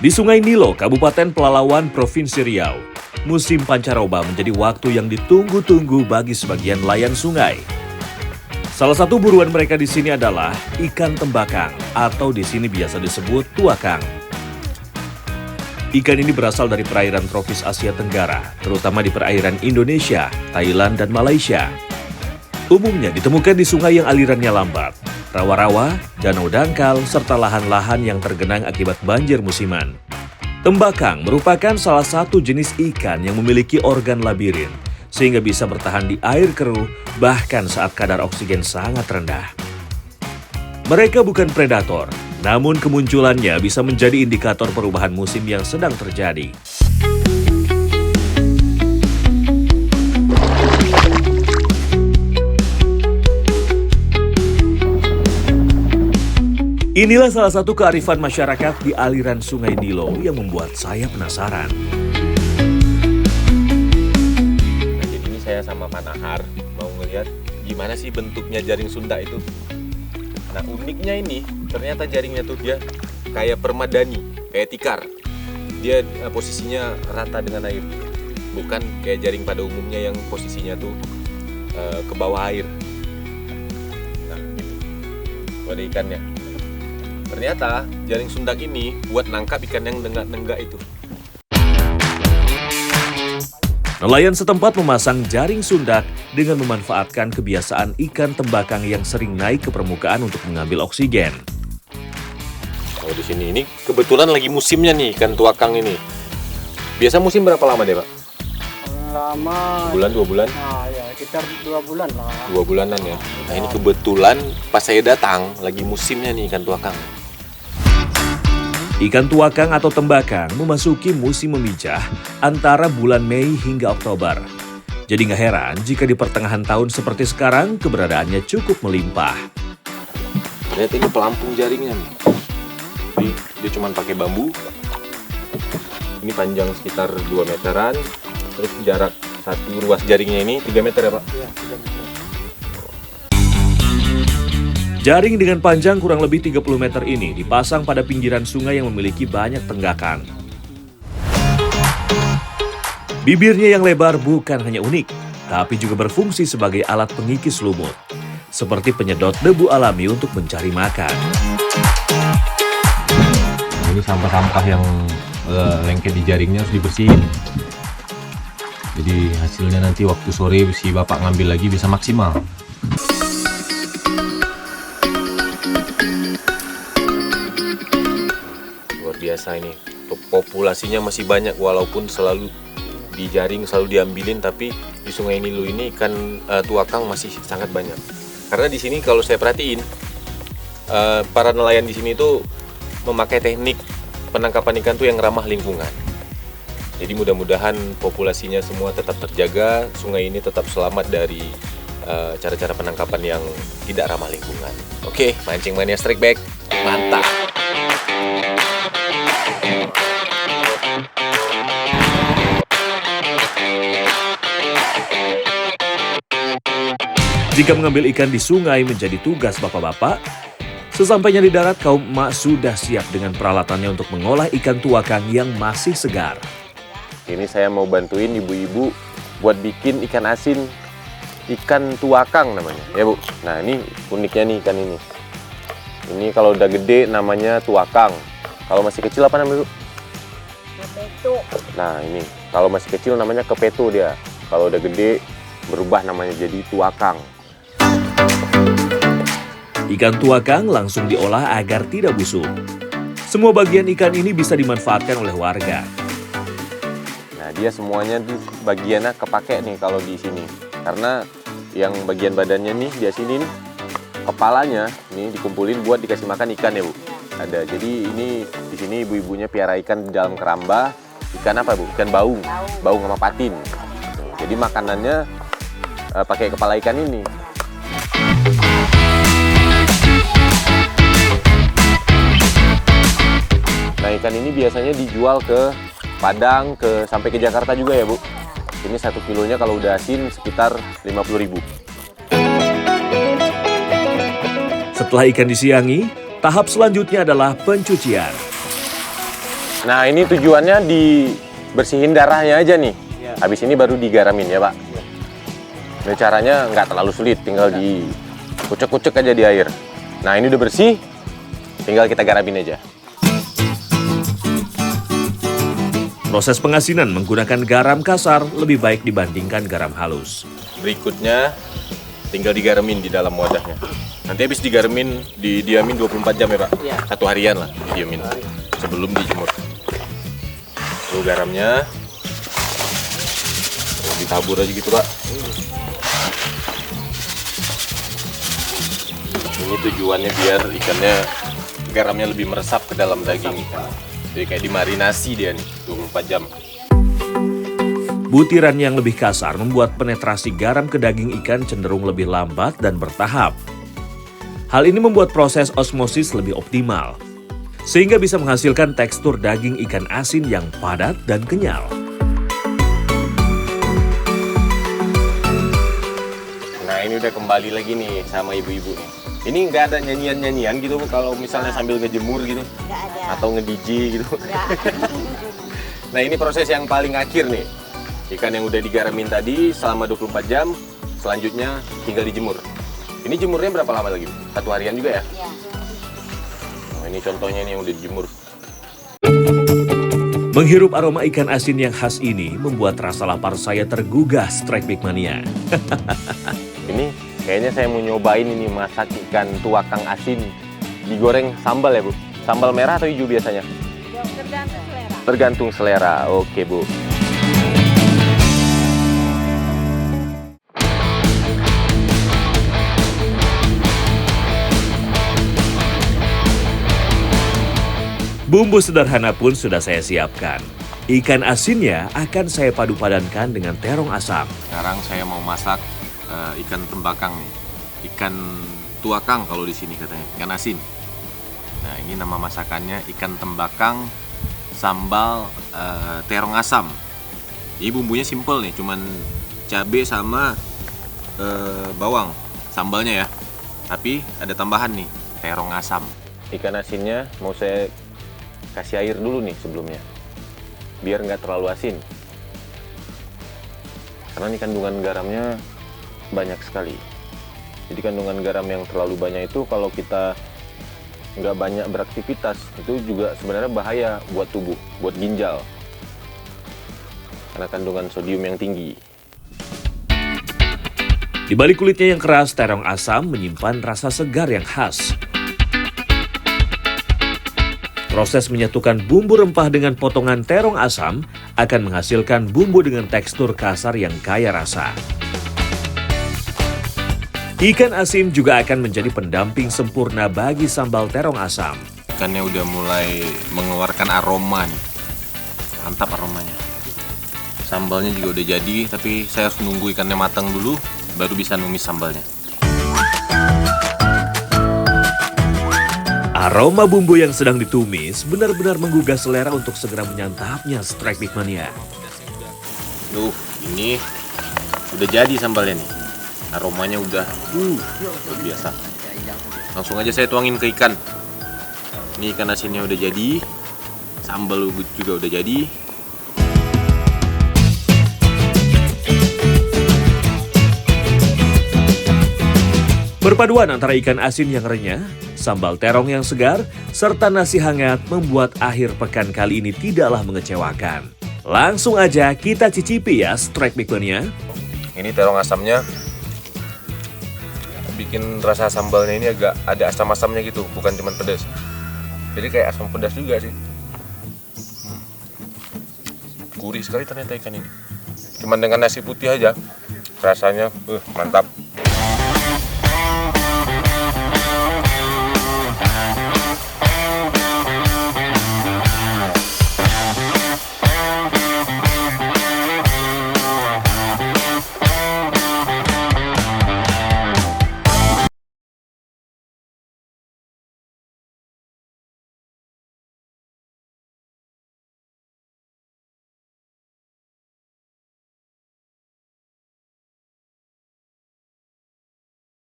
Di Sungai Nilo, Kabupaten Pelalawan, Provinsi Riau, musim pancaroba menjadi waktu yang ditunggu-tunggu bagi sebagian nelayan sungai. Salah satu buruan mereka di sini adalah ikan tembakang atau di sini biasa disebut tuakang. Ikan ini berasal dari perairan tropis Asia Tenggara, terutama di perairan Indonesia, Thailand, dan Malaysia. Umumnya ditemukan di sungai yang alirannya lambat, rawa-rawa, danau dangkal, serta lahan-lahan yang tergenang akibat banjir musiman. Tembakang merupakan salah satu jenis ikan yang memiliki organ labirin, sehingga bisa bertahan di air keruh bahkan saat kadar oksigen sangat rendah. Mereka bukan predator, namun kemunculannya bisa menjadi indikator perubahan musim yang sedang terjadi. Inilah salah satu kearifan masyarakat di aliran Sungai Nilo yang membuat saya penasaran. Nah, jadi ini saya sama Pak Nahar mau ngelihat gimana sih bentuknya jaring Sunda itu. Nah, uniknya ini ternyata jaringnya tuh dia kayak permadani, kayak tikar. Dia posisinya rata dengan air, bukan kayak jaring pada umumnya yang posisinya tuh ke bawah air. Nah, gitu. Tuh ada ikannya. Ternyata jaring sundak ini buat nangkap ikan yang nenggak-nenggak itu. Nelayan setempat memasang jaring sundak dengan memanfaatkan kebiasaan ikan tembakang yang sering naik ke permukaan untuk mengambil oksigen. Kalau di sini ini kebetulan lagi musimnya nih ikan tuakang ini. Biasa musim berapa lama deh, Pak? Lama. Bulan, 2 bulan? Nah, ya sekitar 2 bulan lah. 2 bulanan ya. Nah, ini kebetulan pas saya datang lagi musimnya nih ikan tuakang. Ikan tuakang atau tembakang memasuki musim memijah antara bulan Mei hingga Oktober. Jadi nggak heran jika di pertengahan tahun seperti sekarang keberadaannya cukup melimpah. Lihat ini pelampung jaringnya nih. Jadi dia cuma pakai bambu. Ini panjang sekitar 2 meteran. Terus jarak satu ruas jaringnya ini 3 meter ya, Pak? Iya, 3 meter. Jaring dengan panjang kurang lebih 30 meter ini dipasang pada pinggiran sungai yang memiliki banyak tenggakan. Bibirnya yang lebar bukan hanya unik, tapi juga berfungsi sebagai alat pengikis lumut, seperti penyedot debu alami untuk mencari makan. Ini sampah-sampah yang lengket di jaringnya harus dibersihin. Jadi hasilnya nanti waktu sore si bapak ngambil lagi bisa maksimal. Luar biasa ini. Populasinya masih banyak walaupun selalu di jaring selalu diambilin, tapi di Sungai Nilo ini ikan tuakang masih sangat banyak. Karena di sini kalau saya perhatiin para nelayan di sini tuh memakai teknik penangkapan ikan tuh yang ramah lingkungan. Jadi mudah-mudahan populasinya semua tetap terjaga, sungai ini tetap selamat dari cara-cara penangkapan yang tidak ramah lingkungan. Oke, mancing mania strike back, mantap! Jika mengambil ikan di sungai menjadi tugas bapak-bapak, sesampainya di darat kaum emak sudah siap dengan peralatannya untuk mengolah ikan tuakang yang masih segar. Ini saya mau bantuin ibu-ibu buat bikin ikan asin, ikan tuakang namanya, ya Bu. Nah ini uniknya nih ikan ini. Ini kalau udah gede namanya tuakang. Kalau masih kecil apa namanya Bu? Kepetu. Nah ini, kalau masih kecil namanya kepetu dia. Kalau udah gede berubah namanya jadi tuakang. Ikan tuakang langsung diolah agar tidak busuk. Semua bagian ikan ini bisa dimanfaatkan oleh warga. Nah dia semuanya tuh bagiannya kepake nih kalau di sini. Karena yang bagian badannya nih di sini nih, kepalanya nih dikumpulin buat dikasih makan ikan ya Bu. Ada. Jadi ini di sini ibu-ibunya piara ikan di dalam keramba. Ikan apa Bu? Ikan baung. Baung sama patin. Jadi makanannya pakai kepala ikan ini. Nah ikan ini biasanya dijual ke Padang, sampai ke Jakarta juga ya Bu. Ini 1 kilonya kalau udah asin sekitar 50.000. Setelah ikan disiangi, tahap selanjutnya adalah pencucian. Nah, ini tujuannya dibersihin darahnya aja nih. Ya. Habis ini baru digaramin ya, Pak. Ini caranya nggak terlalu sulit, tinggal dikucek-kucek aja di air. Nah, ini udah bersih, tinggal kita garamin aja. Proses pengasinan menggunakan garam kasar lebih baik dibandingkan garam halus. Berikutnya, tinggal digaramin di dalam wadahnya. Nanti habis digaramin, didiamin 24 jam ya, Pak? Iya. 1 harian lah didiamin sebelum dijemur. Lalu garamnya ditabur aja gitu, Pak. Ini tujuannya biar ikannya garamnya lebih meresap ke dalam daging ikan. Jadi kayak dimarinasi dia nih 24 jam. Butiran yang lebih kasar membuat penetrasi garam ke daging ikan cenderung lebih lambat dan bertahap. Hal ini membuat proses osmosis lebih optimal, sehingga bisa menghasilkan tekstur daging ikan asin yang padat dan kenyal. Nah, ini udah kembali lagi nih sama ibu-ibu nih. Ini nggak ada nyanyian-nyanyian gitu Bu, kalau misalnya sambil ngejemur gitu? Nggak ada. Atau nge-DJ gitu? Nggak. Nah, ini proses yang paling akhir nih. Ikan yang udah digaramin tadi selama 24 jam, selanjutnya tinggal dijemur. Ini jemurnya berapa lama lagi? 1 harian juga ya? Ya. Nah, ini contohnya nih yang udah dijemur. Menghirup aroma ikan asin yang khas ini membuat rasa lapar saya tergugah, Strike Big Mania. Ini kayaknya saya mau nyobain ini masak ikan tuakang asin digoreng sambal ya Bu? Sambal merah atau hijau biasanya? Tergantung selera. Tergantung selera. Oke Bu. Bumbu sederhana pun sudah saya siapkan. Ikan asinnya akan saya padu-padankan dengan terong asam. Sekarang saya mau masak ikan tembakang nih. Ikan tuakang kalau di sini katanya, ikan asin. Nah, ini nama masakannya ikan tembakang sambal terong asam. Ini bumbunya simple nih, cuman cabai sama bawang sambalnya ya. Tapi ada tambahan nih, terong asam. Ikan asinnya mau saya kasih air dulu nih sebelumnya, biar nggak terlalu asin. Karena ini kandungan garamnya banyak sekali. Jadi kandungan garam yang terlalu banyak itu kalau kita nggak banyak beraktivitas, itu juga sebenarnya bahaya buat tubuh, buat ginjal. Karena kandungan sodium yang tinggi. Di balik kulitnya yang keras, terong asam menyimpan rasa segar yang khas. Proses menyatukan bumbu rempah dengan potongan terong asam akan menghasilkan bumbu dengan tekstur kasar yang kaya rasa. Ikan asin juga akan menjadi pendamping sempurna bagi sambal terong asam. Ikannya udah mulai mengeluarkan aroma nih. Mantap aromanya. Sambalnya juga udah jadi, tapi saya harus nunggu ikannya matang dulu, baru bisa numis sambalnya. Aroma bumbu yang sedang ditumis benar-benar menggugah selera untuk segera menyantapnya, Strike Big Mania. Ini udah jadi sambalnya nih. Aromanya udah luar biasa. Langsung aja saya tuangin ke ikan. Ini ikan asinnya udah jadi, sambal juga udah jadi. Perpaduan antara ikan asin yang renyah, sambal terong yang segar, serta nasi hangat membuat akhir pekan kali ini tidaklah mengecewakan. Langsung aja kita cicipi ya, Strike Big Mania. Ini terong asamnya bikin rasa sambalnya ini agak ada asam-asamnya gitu, bukan cuma pedas. Jadi kayak asam pedas juga sih. Gurih sekali ternyata ikan ini. Cuman dengan nasi putih aja rasanya mantap.